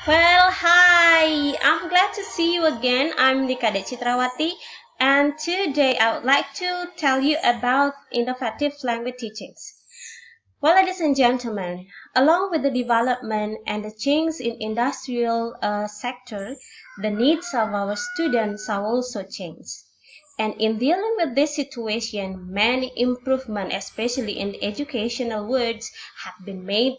Well, hi! I'm glad to see you again. I'm Nikade Chitrawati, and today I would like to tell you about innovative language teachings. Well, ladies and gentlemen, along with the development and the change in industrial sector, the needs of our students have also changed. And in dealing with this situation, many improvements, especially in the educational words, have been made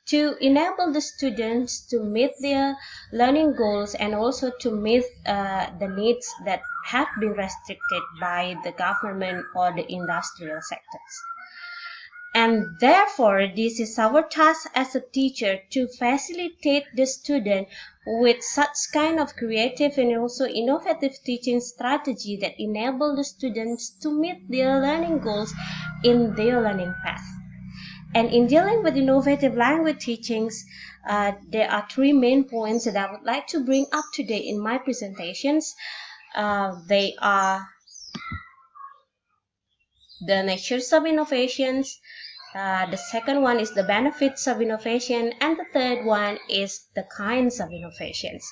to enable the students to meet their learning goals and also to meet the needs that have been restricted by the government or the industrial sectors. And therefore, this is our task as a teacher to facilitate the student with such kind of creative and also innovative teaching strategy that enable the students to meet their learning goals in their learning path. And in dealing with innovative language teachings, there are three main points that I would like to bring up today in my presentations. They are the natures of innovations, the second one is the benefits of innovation, and the third one is the kinds of innovations.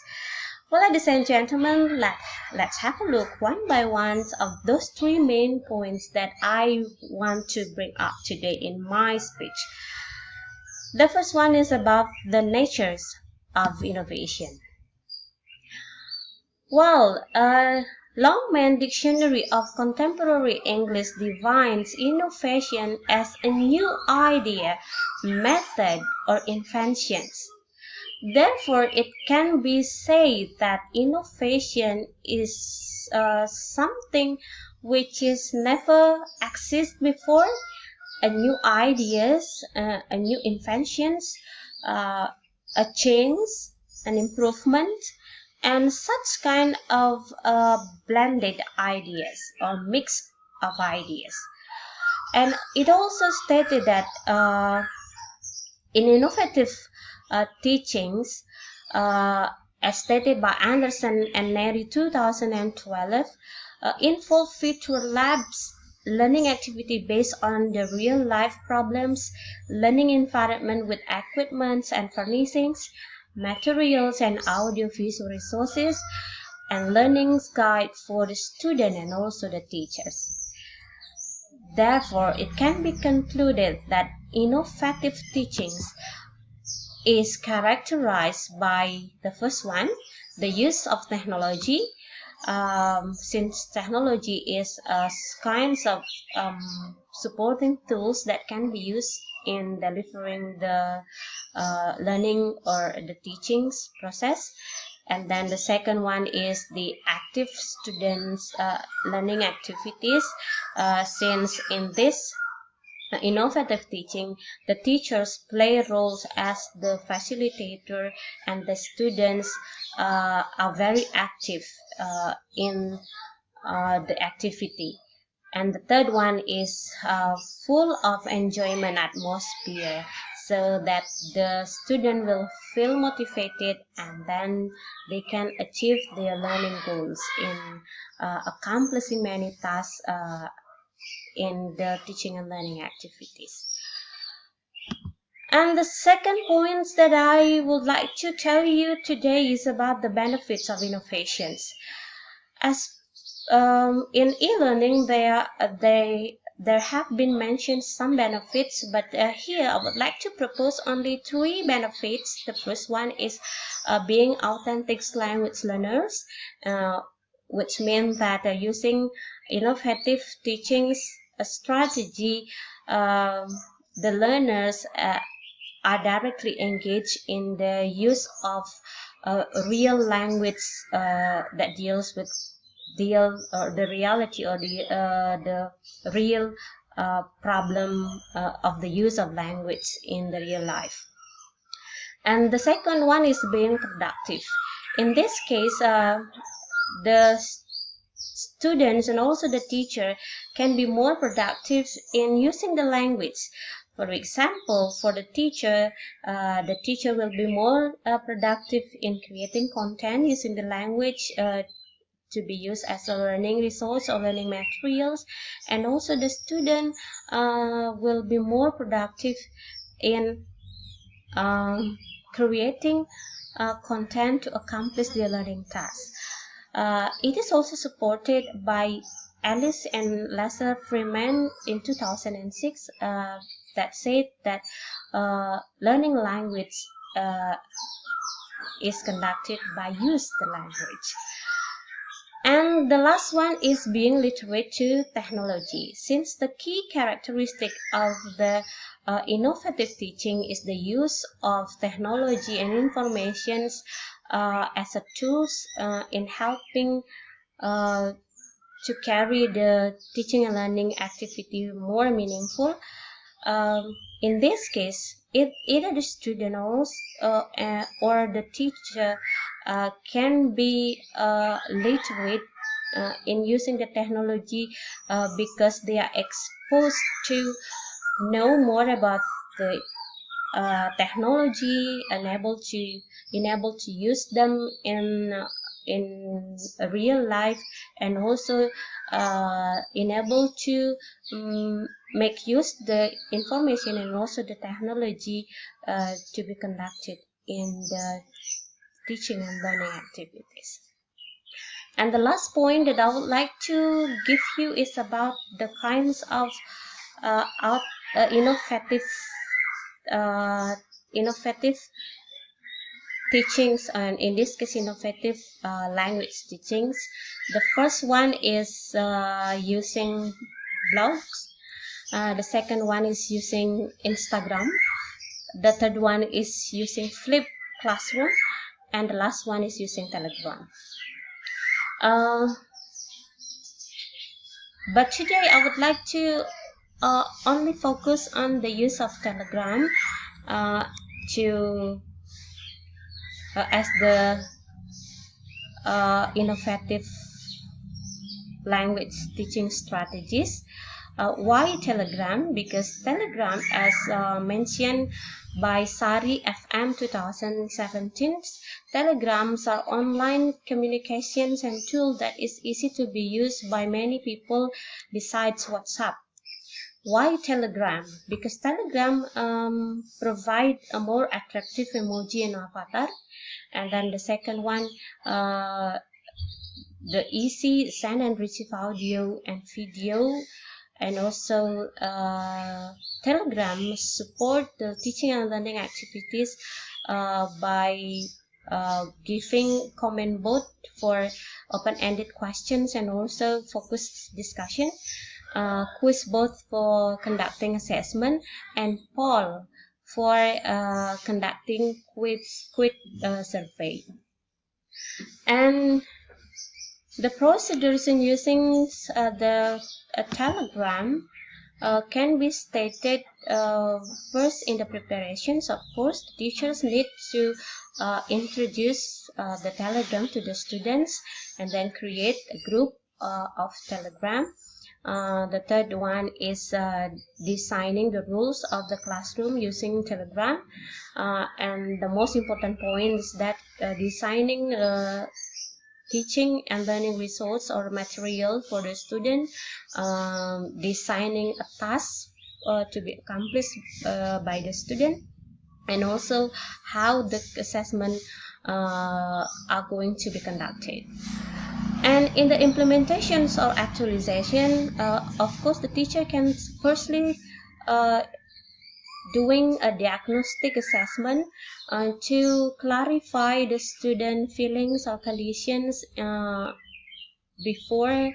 Well, ladies and gentlemen, let's have a look one by one of those three main points that I want to bring up today in my speech. The first one is about the natures of innovation. Well, Longman Dictionary of Contemporary English defines innovation as a new idea, method, or inventions. Therefore, it can be said that innovation is something which is never exist before, a new ideas, a new inventions, a change, an improvement, and such kind of blended ideas or mix of ideas. And it also stated that in innovative teachings, as stated by Anderson and Neri 2012, involve feature labs, learning activity based on the real life problems, learning environment with equipment and furnishings, materials and audiovisual resources, and learning guide for the student and also the teachers. Therefore, it can be concluded that innovative teachings is characterized by the first one, the use of technology. Since technology is kinds of supporting tools that can be used in delivering the learning or the teachings process. And then the second one is the active students learning activities, since in this innovative teaching, the teachers play roles as the facilitator and the students are very active in the activity. And the third one is full of enjoyment atmosphere so that the student will feel motivated and then they can achieve their learning goals in accomplishing many tasks in the teaching and learning activities. And the second point that I would like to tell you today is about the benefits of innovations. As in e-learning, there have been mentioned some benefits, but here I would like to propose only three benefits. The first one is being authentic language learners, which means that using innovative teachings strategy, the learners are directly engaged in the use of real language that deals with the reality or the real problem of the use of language in the real life. And the second one is being productive. In this case, the students and also the teacher can be more productive in using the language. For example, for the teacher will be more productive in creating content using the language to be used as a learning resource or learning materials, and also the student will be more productive in creating content to accomplish their learning task. It is also supported by Alice and Lester Freeman in 2006 that said that learning language is conducted by use the language. And the last one is being literate to technology. Since the key characteristic of the innovative teaching is the use of technology and informations as a tools in helping to carry the teaching and learning activity more meaningful. In this case, either the student or the teacher can be literate in using the technology because they are exposed to know more about the technology and able to use them in real life, and also enable to make use the information and also the technology to be conducted in the teaching and learning activities. And the last point that I would like to give you is about the kinds of innovative teachings, and in this case innovative language teachings. The first one is using blogs. The second one is using Instagram. The third one is using Flip Classroom, and the last one is using Telegram. But today I would like to only focus on the use of Telegram as the innovative language teaching strategies. Why Telegram? Because Telegram, as mentioned by Sari FM 2017, Telegrams are online communications and tool that is easy to be used by many people besides WhatsApp. Why Telegram? Because Telegram provide a more attractive emoji and avatar. And then the second one, the easy send and receive audio and video. And also Telegram support the teaching and learning activities by giving comment both for open-ended questions and also focused discussion, quiz both for conducting assessment, and poll for conducting quick survey. And the procedures in using the Telegram can be stated first in the preparations. Of course, the teachers need to introduce the Telegram to the students and then create a group of Telegram. The third one is designing the rules of the classroom using Telegram. And the most important point is that designing teaching and learning resource or material for the student, designing a task to be accomplished by the student, and also how the assessment are going to be conducted. And in the implementations or actualization, of course, the teacher can firstly doing a diagnostic assessment to clarify the student feelings or conditions before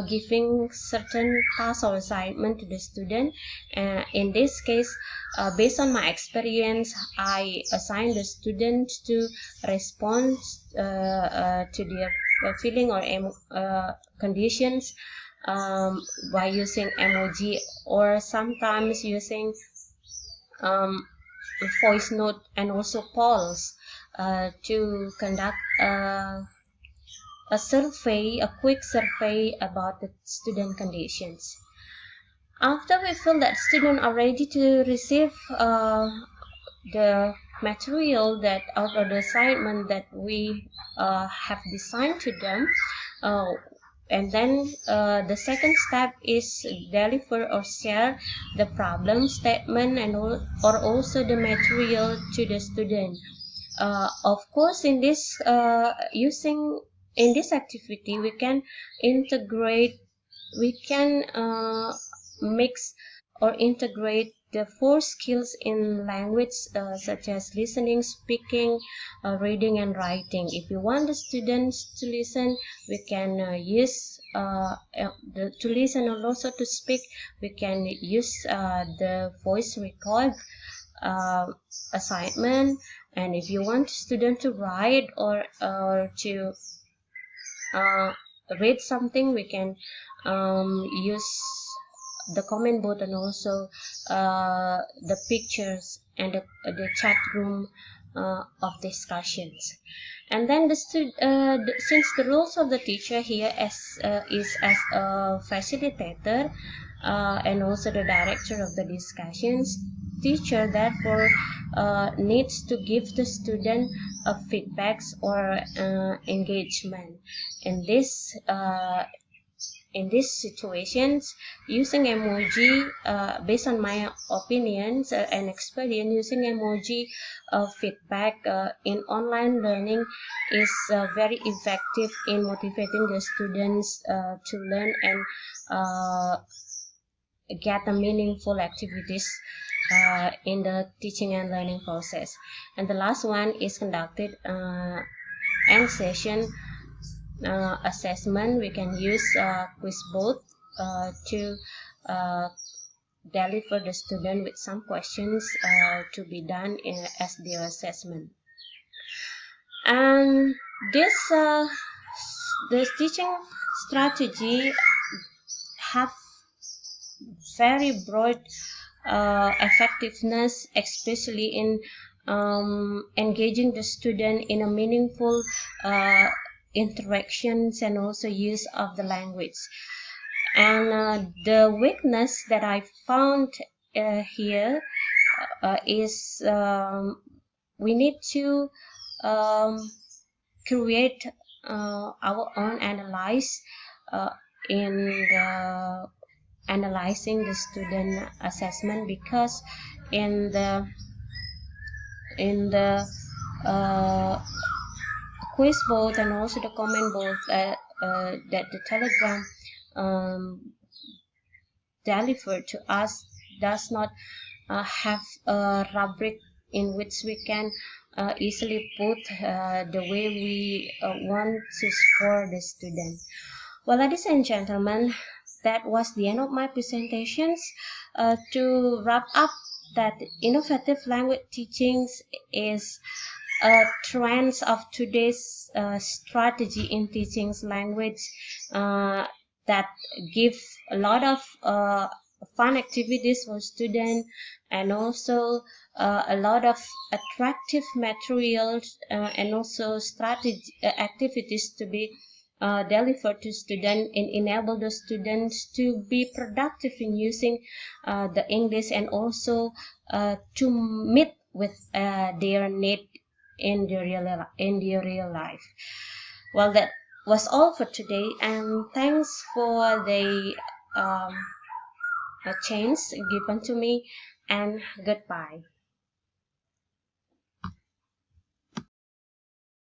giving certain task or assignment to the student. In this case, based on my experience, I assign the student to respond to their feeling or conditions by using emoji, or sometimes using voice note and also polls to conduct a survey, a quick survey about the student conditions. After we feel that students are ready to receive the material that or the assignment that we have designed to them, and then the second step is deliver or share the problem statement and or also the material to the student. Of course, in this activity, we can integrate, we can mix or integrate the four skills in language, such as listening, speaking, reading, and writing. If you want the students to listen, we can use to listen and also to speak. We can use the voice record uh, assignment. And if you want student to write or to uh, read something, we can use the comment board and also the pictures and the chat room of discussions. And then since the roles of the teacher here is as a facilitator and also the director of the discussions, teacher therefore needs to give the student feedbacks or engagement. In this in these situations, using emoji, based on my opinions and experience, using emoji feedback in online learning is very effective in motivating the students to learn and get the meaningful activities in the teaching and learning process. And the last one is conducted end session assessment. We can use Quizboard to deliver the student with some questions to be done as their assessment. And this teaching strategy have very broad effectiveness, especially in engaging the student in a meaningful interactions and also use of the language. And the weakness that I found here is we need to create our own analyze in the analyzing the student assessment, because in the quiz board and also the comment board that the Telegram delivered to us does not have a rubric in which we can easily put the way we want to score the student. Well, ladies and gentlemen, that was the end of my presentations. To wrap up, that innovative language teachings is a trend of today's strategy in teaching language that give a lot of fun activities for students, and also a lot of attractive materials and also strategy activities to be delivered to students and enable the students to be productive in using the English, and also to meet with their need in their real life. Well, that was all for today, and thanks for the chance given to me, and goodbye.